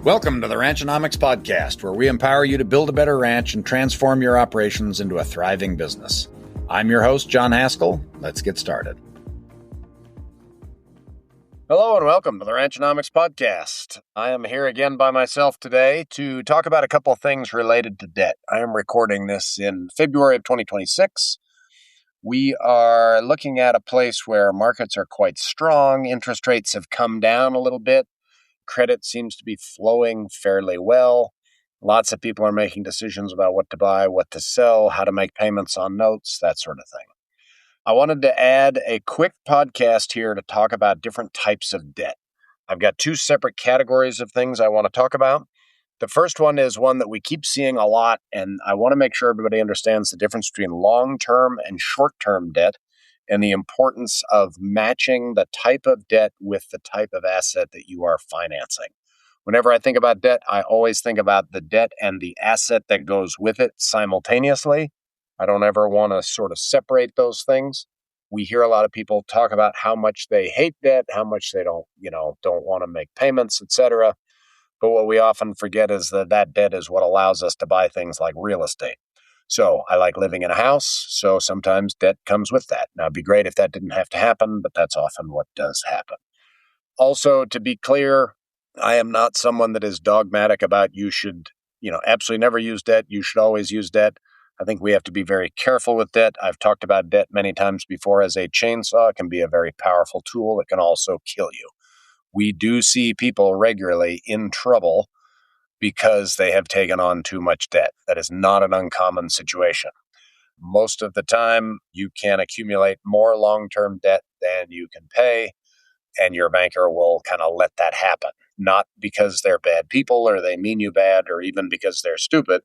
Welcome to the Ranchonomics Podcast, where we empower you to build a better ranch and transform your operations into a thriving business. I'm your host, John Haskell. Let's get started. Hello and welcome to the Ranchonomics Podcast. I am here again by myself today to talk about a couple of things related to debt. I am recording this in February of 2026. We are looking at a place where markets are quite strong. Interest rates have come down a little bit. Credit seems to be flowing fairly well. Lots of people are making decisions about what to buy, what to sell, how to make payments on notes, that sort of thing. I wanted to add a quick podcast here to talk about different types of debt. I've got two separate categories of things I want to talk about. The first one is one that we keep seeing a lot, and I want to make sure everybody understands the difference between long-term and short-term debt, and the importance of matching the type of debt with the type of asset that you are financing. Whenever I think about debt, I always think about the debt and the asset that goes with it simultaneously. I don't ever want to sort of separate those things. We hear a lot of people talk about how much they hate debt, how much they don't want to make payments, etc. But what we often forget is that debt is what allows us to buy things like real estate. So I like living in a house, so sometimes debt comes with that. Now, it'd be great if that didn't have to happen, but that's often what does happen. Also, to be clear, I am not someone that is dogmatic about you should, absolutely never use debt. You should always use debt. I think we have to be very careful with debt. I've talked about debt many times before as a chainsaw. It can be a very powerful tool. It can also kill you. We do see people regularly in trouble because they have taken on too much debt. That is not an uncommon situation. Most of the time, you can accumulate more long-term debt than you can pay, and your banker will kind of let that happen. Not because they're bad people or they mean you bad or even because they're stupid,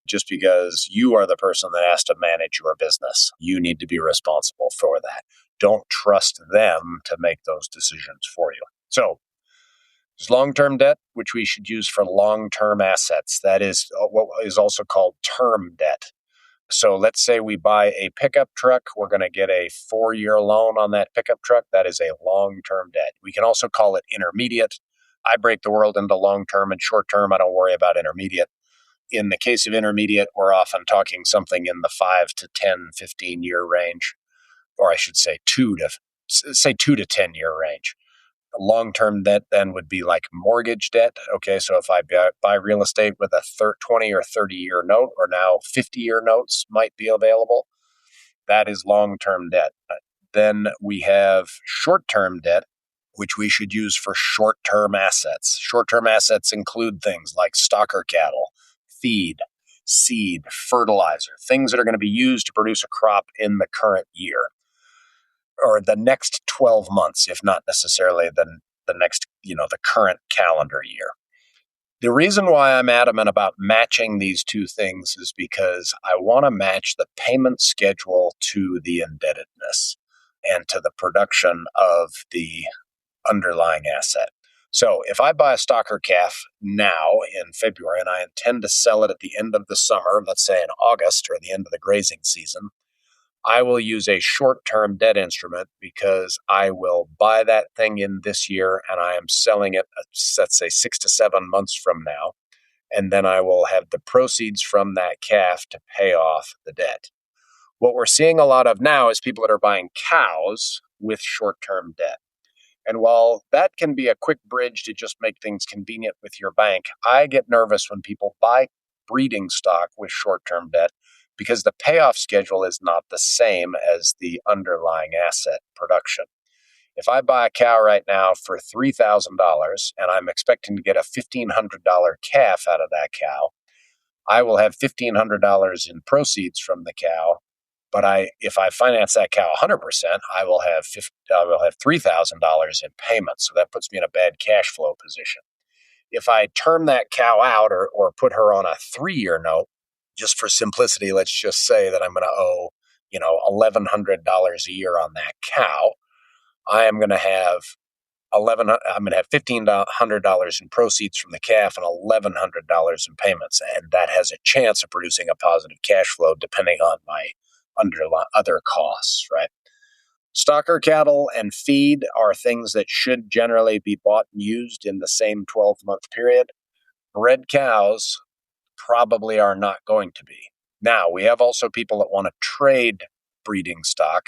just because you are the person that has to manage your business. You need to be responsible for that. Don't trust them to make those decisions for you. So, there's long-term debt, which we should use for long-term assets. That is what is also called term debt. So let's say we buy a pickup truck. We're going to get a 4-year loan on that pickup truck. That is a long-term debt. We can also call it intermediate. I break the world into long-term and short-term. I don't worry about intermediate. In the case of intermediate, we're often talking something in the 5 to 10, 15-year range, or I should say 2 to 10-year range. Long-term debt then would be like mortgage debt. Okay, so if I buy real estate with a 20 or 30-year note, or now 50-year notes might be available, that is long-term debt. Then we have short-term debt, which we should use for short-term assets. Short-term assets include things like stock or cattle, feed, seed, fertilizer, things that are going to be used to produce a crop in the current year, or the next 12 months, if not necessarily the next, the current calendar year. The reason why I'm adamant about matching these two things is because I want to match the payment schedule to the indebtedness and to the production of the underlying asset. So if I buy a stocker calf now in February and I intend to sell it at the end of the summer, let's say in August or the end of the grazing season, I will use a short-term debt instrument because I will buy that thing in this year and I am selling it, let's say 6 to 7 months from now. And then I will have the proceeds from that calf to pay off the debt. What we're seeing a lot of now is people that are buying cows with short-term debt. And while that can be a quick bridge to just make things convenient with your bank, I get nervous when people buy breeding stock with short-term debt, because the payoff schedule is not the same as the underlying asset production. If I buy a cow right now for $3,000 and I'm expecting to get a $1,500 calf out of that cow, I will have $1,500 in proceeds from the cow. But if I finance that cow 100%, I will have $3,000 in payments. So that puts me in a bad cash flow position. If I term that cow out or put her on a 3-year note, just for simplicity, let's just say that I'm going to owe, $1,100 a year on that cow. I'm going to have $1,500 in proceeds from the calf and $1,100 in payments, and that has a chance of producing a positive cash flow depending on my other costs, right? Stocker cattle and feed are things that should generally be bought and used in the same 12-month period. bred cows probably are not going to be. Now, we have also people that want to trade breeding stock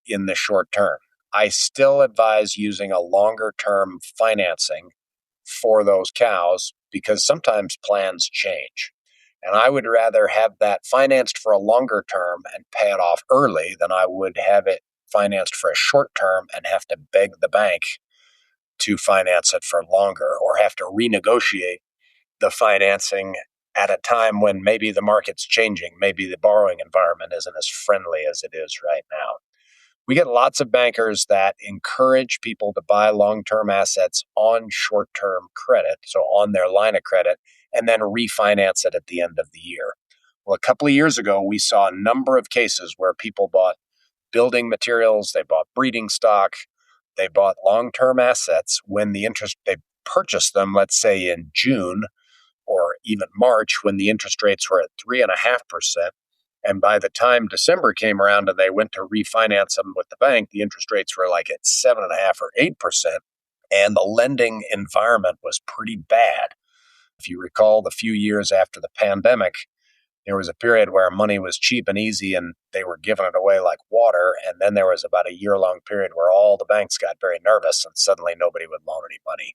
in the short term. I still advise using a longer term financing for those cows because sometimes plans change. And I would rather have that financed for a longer term and pay it off early than I would have it financed for a short term and have to beg the bank to finance it for longer or have to renegotiate the financing at a time when maybe the market's changing. Maybe the borrowing environment isn't as friendly as it is right now. We get lots of bankers that encourage people to buy long-term assets on short-term credit, so on their line of credit, and then refinance it at the end of the year. Well, a couple of years ago, we saw a number of cases where people bought building materials, they bought breeding stock, they bought long-term assets when they purchased them, let's say in June or even March when the interest rates were at 3.5%. And by the time December came around and they went to refinance them with the bank, the interest rates were like at 7.5 or 8%. And the lending environment was pretty bad. If you recall, the few years after the pandemic, there was a period where money was cheap and easy and they were giving it away like water. And then there was about a year-long period where all the banks got very nervous and suddenly nobody would loan any money.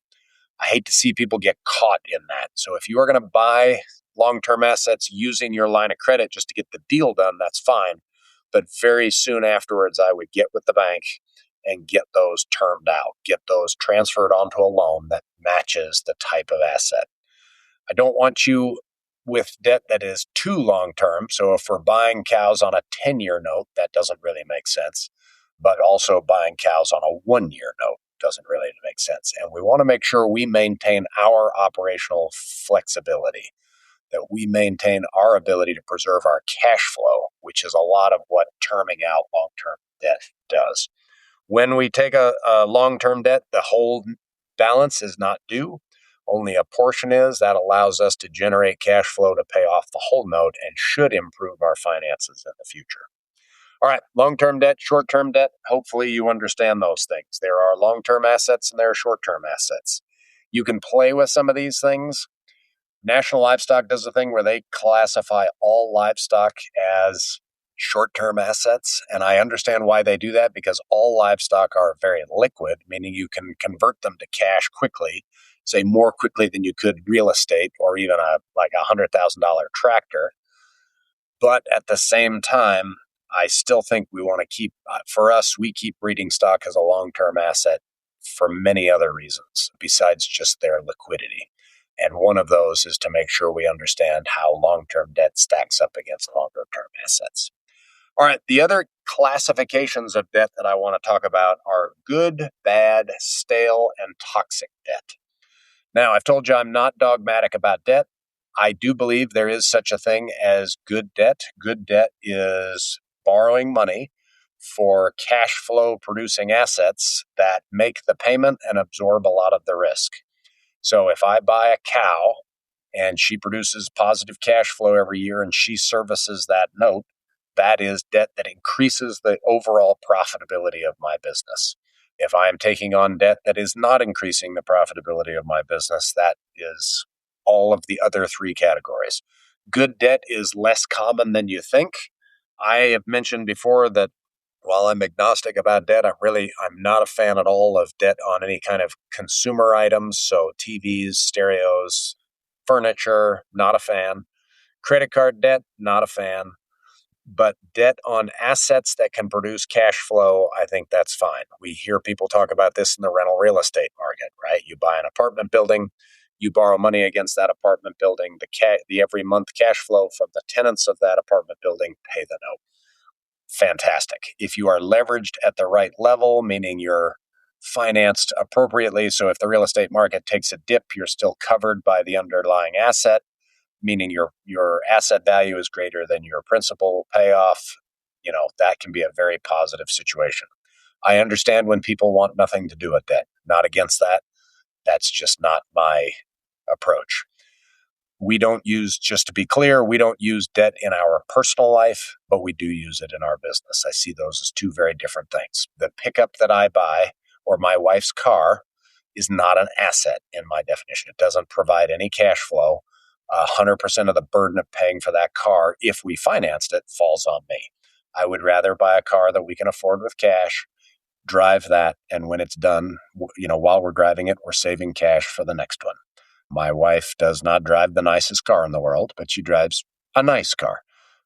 I hate to see people get caught in that. So if you are going to buy long-term assets using your line of credit just to get the deal done, that's fine. But very soon afterwards, I would get with the bank and get those termed out, get those transferred onto a loan that matches the type of asset. I don't want you with debt that is too long-term. So if we're buying cows on a 10-year note, that doesn't really make sense. But also buying cows on a 1-year note doesn't really make sense. And we want to make sure we maintain our operational flexibility, that we maintain our ability to preserve our cash flow, which is a lot of what terming out long-term debt does. When we take a long-term debt, the whole balance is not due. Only a portion is. That allows us to generate cash flow to pay off the whole note and should improve our finances in the future. All right, long-term debt, short-term debt. Hopefully you understand those things. There are long-term assets and there are short-term assets. You can play with some of these things. National Livestock does a thing where they classify all livestock as short-term assets. And I understand why they do that because all livestock are very liquid, meaning you can convert them to cash quickly, say more quickly than you could real estate or even a $100,000 tractor. But at the same time, I still think we want to keep, for us, we keep breeding stock as a long-term asset for many other reasons besides just their liquidity. And one of those is to make sure we understand how long-term debt stacks up against longer-term assets. All right, the other classifications of debt that I want to talk about are good, bad, stale, and toxic debt. Now, I've told you I'm not dogmatic about debt. I do believe there is such a thing as good debt. Good debt is borrowing money for cash flow producing assets that make the payment and absorb a lot of the risk. So if I buy a cow and she produces positive cash flow every year and she services that note, that is debt that increases the overall profitability of my business. If I am taking on debt that is not increasing the profitability of my business, that is all of the other three categories. Good debt is less common than you think. I have mentioned before that while I'm agnostic about debt, I'm not a fan at all of debt on any kind of consumer items. So TVs, stereos, furniture, not a fan. Credit card debt, not a fan. But debt on assets that can produce cash flow, I think that's fine. We hear people talk about this in the rental real estate market, right? You buy an apartment building, you borrow money against that apartment building, the every month cash flow from the tenants of that apartment building pay the note. Fantastic. If you are leveraged at the right level, meaning you're financed appropriately, so if the real estate market takes a dip, you're still covered by the underlying asset, meaning your asset value is greater than your principal payoff, that can be a very positive situation. I understand when people want nothing to do with debt. Not against that. That's just not my approach. Just to be clear, we don't use debt in our personal life, but we do use it in our business. I see those as two very different things. The pickup that I buy or my wife's car is not an asset in my definition. It doesn't provide any cash flow. 100% of the burden of paying for that car, if we financed it, falls on me. I would rather buy a car that we can afford with cash, drive that, and when it's done, while we're driving it, we're saving cash for the next one. My wife does not drive the nicest car in the world, but she drives a nice car.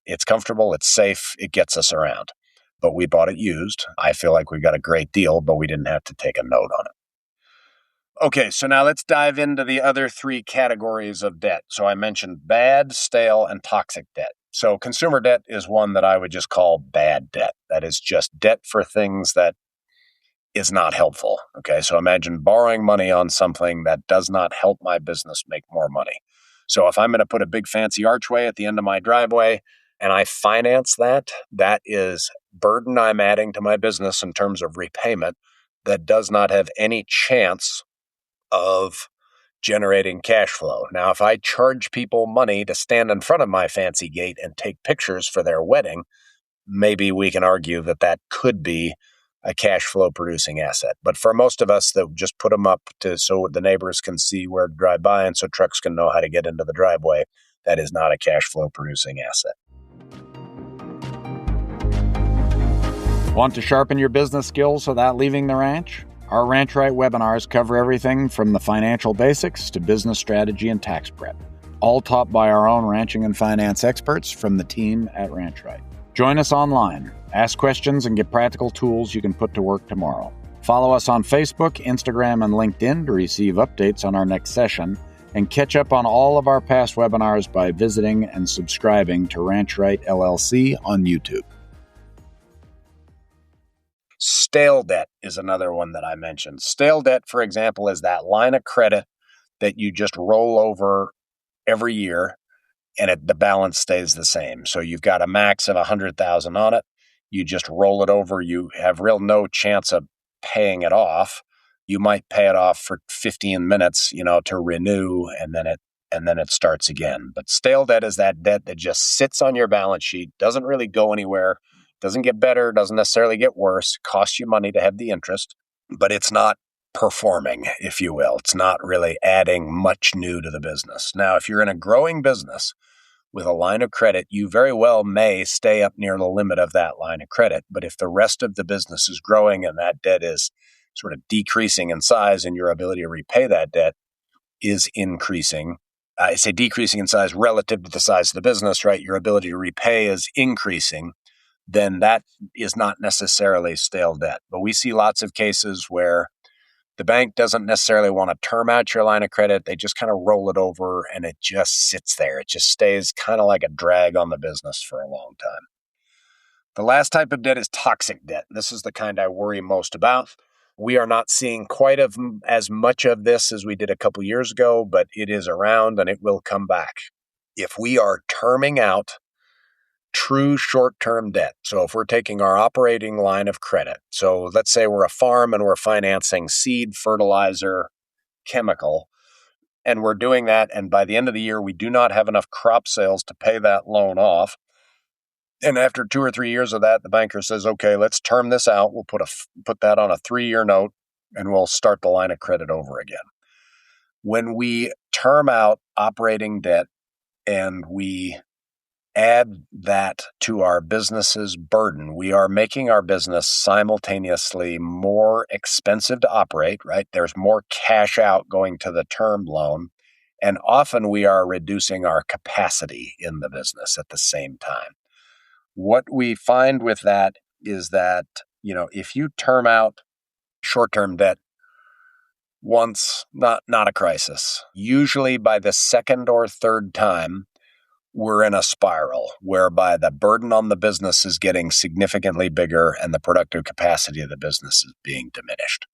It's comfortable, it's safe, it gets us around. But we bought it used. I feel like we got a great deal, but we didn't have to take a note on it. Okay, so now let's dive into the other three categories of debt. So I mentioned bad, stale, and toxic debt. So consumer debt is one that I would just call bad debt. That is just debt for things that is not helpful. Okay, so imagine borrowing money on something that does not help my business make more money. So if I'm going to put a big fancy archway at the end of my driveway and I finance that, that is burden I'm adding to my business in terms of repayment that does not have any chance of generating cash flow. Now, if I charge people money to stand in front of my fancy gate and take pictures for their wedding, maybe we can argue that that could be a cash flow producing asset. But for most of us that just put them up so the neighbors can see where to drive by and so trucks can know how to get into the driveway, that is not a cash flow producing asset. Want to sharpen your business skills without leaving the ranch? Our Ranch Right webinars cover everything from the financial basics to business strategy and tax prep, all taught by our own ranching and finance experts from the team at Ranch Right. Join us online, ask questions, and get practical tools you can put to work tomorrow. Follow us on Facebook, Instagram, and LinkedIn to receive updates on our next session, and catch up on all of our past webinars by visiting and subscribing to Ranch Right LLC on YouTube. Stale debt is another one that I mentioned. Stale debt, for example, is that line of credit that you just roll over every year and the balance stays the same. So you've got a max of $100,000 on it. You just roll it over. You have no chance of paying it off. You might pay it off for 15 minutes, to renew, and then it starts again. But stale debt is that debt that just sits on your balance sheet, doesn't really go anywhere, doesn't get better, doesn't necessarily get worse, costs you money to have the interest, but it's not performing, if you will. It's not really adding much new to the business. Now, if you're in a growing business with a line of credit, you very well may stay up near the limit of that line of credit. But if the rest of the business is growing and that debt is sort of decreasing in size and your ability to repay that debt is increasing, I say decreasing in size relative to the size of the business, right? Your ability to repay is increasing, then that is not necessarily stale debt. But we see lots of cases where the bank doesn't necessarily want to term out your line of credit. They just kind of roll it over and it just sits there. It just stays kind of like a drag on the business for a long time. The last type of debt is toxic debt. This is the kind I worry most about. We are not seeing quite as much of this as we did a couple years ago, but it is around and it will come back. If we are terming out true short-term debt. So if we're taking our operating line of credit, so let's say we're a farm and we're financing seed, fertilizer, chemical, and we're doing that, and by the end of the year, we do not have enough crop sales to pay that loan off. And after 2 or 3 years of that, the banker says, okay, let's term this out. We'll put that on a 3-year note, and we'll start the line of credit over again. When we term out operating debt and we add that to our business's burden, we are making our business simultaneously more expensive to operate, right? There's more cash out going to the term loan, and often we are reducing our capacity in the business at the same time. What we find with that is that, if you term out short-term debt once, not a crisis. Usually by the second or third time, we're in a spiral whereby the burden on the business is getting significantly bigger and the productive capacity of the business is being diminished.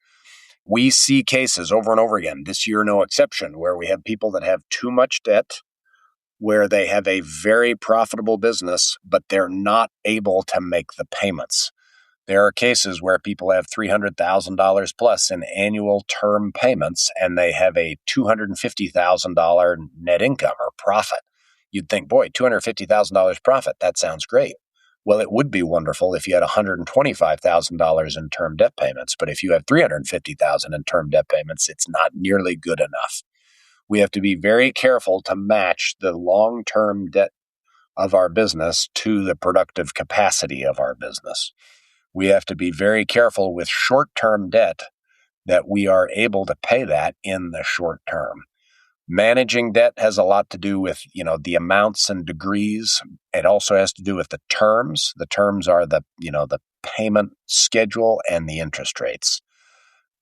We see cases over and over again, this year no exception, where we have people that have too much debt, where they have a very profitable business, but they're not able to make the payments. There are cases where people have $300,000 plus in annual term payments, and they have a $250,000 net income or profit. You'd think, boy, $250,000 profit, that sounds great. Well, it would be wonderful if you had $125,000 in term debt payments, but if you have $350,000 in term debt payments, it's not nearly good enough. We have to be very careful to match the long-term debt of our business to the productive capacity of our business. We have to be very careful with short-term debt that we are able to pay that in the short term. Managing debt has a lot to do with, the amounts and degrees. It also has to do with the terms. The terms are the payment schedule and the interest rates.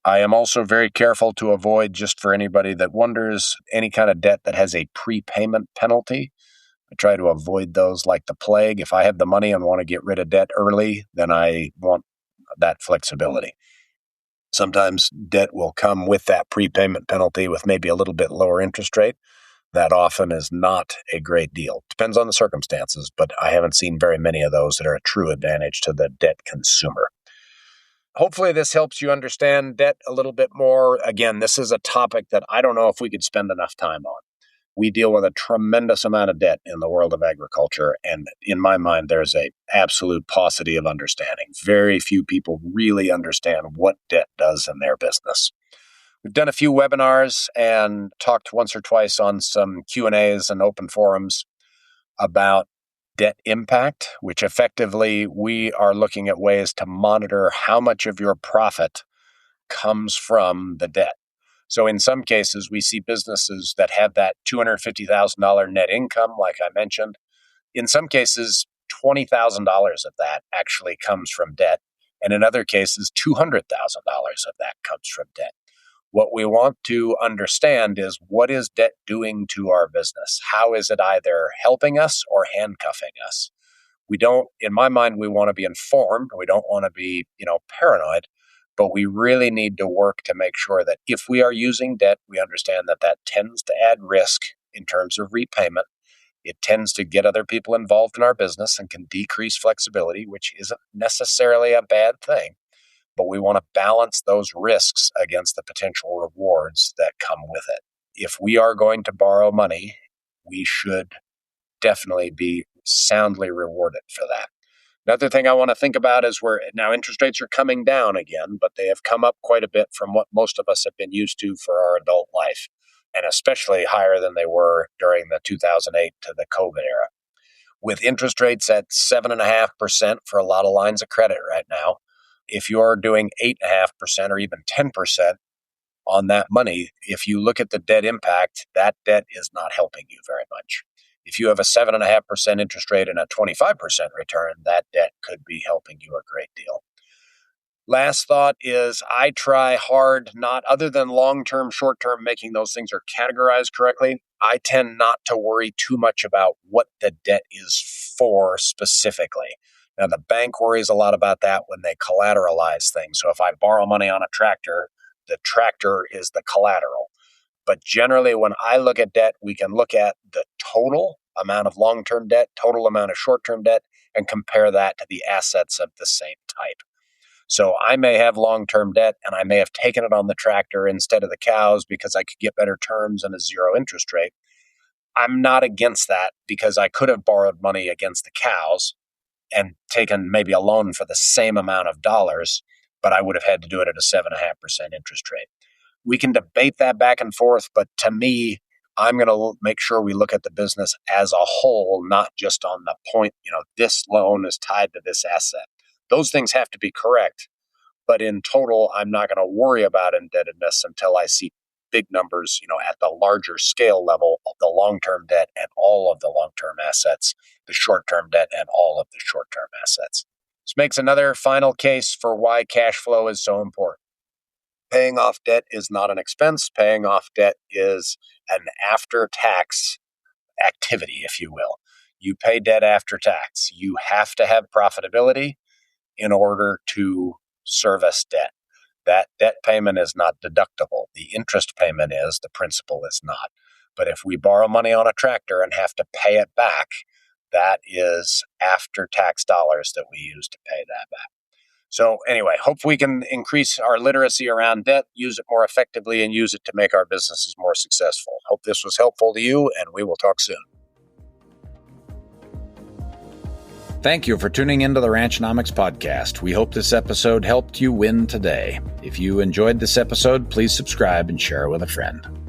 I am also very careful to avoid, just for anybody that wonders, any kind of debt that has a prepayment penalty. I try to avoid those like the plague. If I have the money and want to get rid of debt early, then I want that flexibility. Sometimes debt will come with that prepayment penalty with maybe a little bit lower interest rate. That often is not a great deal. Depends on the circumstances, but I haven't seen very many of those that are a true advantage to the debt consumer. Hopefully this helps you understand debt a little bit more. Again, this is a topic that I don't know if we could spend enough time on. We deal with a tremendous amount of debt in the world of agriculture, and in my mind, there's a absolute paucity of understanding. Very few people really understand what debt does in their business. We've done a few webinars and talked once or twice on some Q&As and open forums about debt impact, which effectively we are looking at ways to monitor how much of your profit comes from the debt. So in some cases, we see businesses that have that $250,000 net income, like I mentioned. In some cases, $20,000 of that actually comes from debt. And in other cases, $200,000 of that comes from debt. What we want to understand is, what is debt doing to our business? How is it either helping us or handcuffing us? In my mind, we want to be informed. We don't want to be, paranoid. But we really need to work to make sure that if we are using debt, we understand that that tends to add risk in terms of repayment. It tends to get other people involved in our business and can decrease flexibility, which isn't necessarily a bad thing. But we want to balance those risks against the potential rewards that come with it. If we are going to borrow money, we should definitely be soundly rewarded for that. Another thing I want to think about is now interest rates are coming down again, but they have come up quite a bit from what most of us have been used to for our adult life, and especially higher than they were during the 2008 to the COVID era. With interest rates at 7.5% for a lot of lines of credit right now, if you're doing 8.5% or even 10% on that money, if you look at the debt impact, that debt is not helping you very much. If you have a 7.5% interest rate and a 25% return, that debt could be helping you a great deal. Last thought is, I try hard, not other than long-term, short-term, making those things are categorized correctly. I tend not to worry too much about what the debt is for specifically. Now, the bank worries a lot about that when they collateralize things. So if I borrow money on a tractor, the tractor is the collateral. But generally, when I look at debt, we can look at the total amount of long-term debt, total amount of short-term debt, and compare that to the assets of the same type. So I may have long-term debt, and I may have taken it on the tractor instead of the cows because I could get better terms and a zero interest rate. I'm not against that, because I could have borrowed money against the cows and taken maybe a loan for the same amount of dollars, but I would have had to do it at a 7.5% interest rate. We can debate that back and forth, but to me, I'm going to make sure we look at the business as a whole, not just on the point, this loan is tied to this asset. Those things have to be correct, but in total, I'm not going to worry about indebtedness until I see big numbers, at the larger scale level of the long-term debt and all of the long-term assets, the short-term debt and all of the short-term assets. This makes another final case for why cash flow is so important. Paying off debt is not an expense. Paying off debt is an after-tax activity, if you will. You pay debt after tax. You have to have profitability in order to service debt. That debt payment is not deductible. The interest payment is, the principal is not. But if we borrow money on a tractor and have to pay it back, that is after-tax dollars that we use to pay that back. So anyway, hope we can increase our literacy around debt, use it more effectively, and use it to make our businesses more successful. Hope this was helpful to you, and we will talk soon. Thank you for tuning into the Ranchonomics podcast. We hope this episode helped you win today. If you enjoyed this episode, please subscribe and share it with a friend.